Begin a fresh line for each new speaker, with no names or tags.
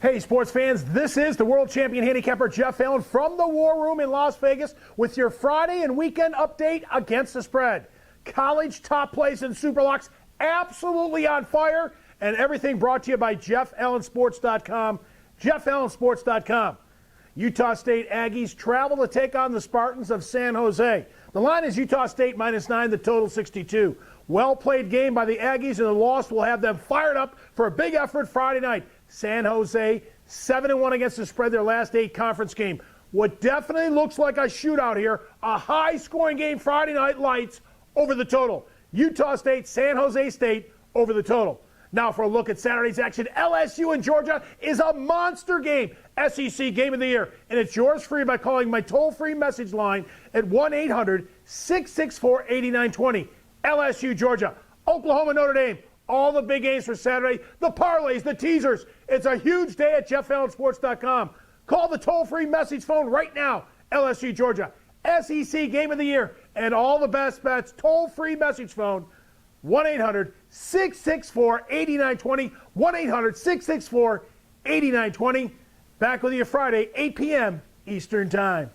Hey, sports fans, this is the world champion handicapper Jeff Allen from the War Room in Las Vegas with your Friday and weekend update against the spread. College top plays and Superlocks absolutely on fire, and everything brought to you by JeffAllenSports.com. JeffAllenSports.com. Utah State Aggies travel to take on the Spartans of San Jose. The line is Utah State -9, the total 62. Well-played game by the Aggies, and the loss will have them fired up for a big effort Friday night. San Jose, 7-1 against the spread their last 8 conference game. What definitely looks like a shootout here, a high-scoring game Friday night lights over the total. Utah State, San Jose State over the total. Now for a look at Saturday's action, LSU and Georgia is a monster game. SEC Game of the Year, and it's yours free by calling my toll-free message line at 1-800-664-8920. LSU, Georgia, Oklahoma, Notre Dame, all the big games for Saturday, the parlays, the teasers. It's a huge day at JeffAllenSports.com. Call the toll-free message phone right now. LSU, Georgia, SEC Game of the Year, and all the best bets, toll-free message phone, 1-800-664-8920, 1-800-664-8920. Back with you Friday, 8 p.m. Eastern Time.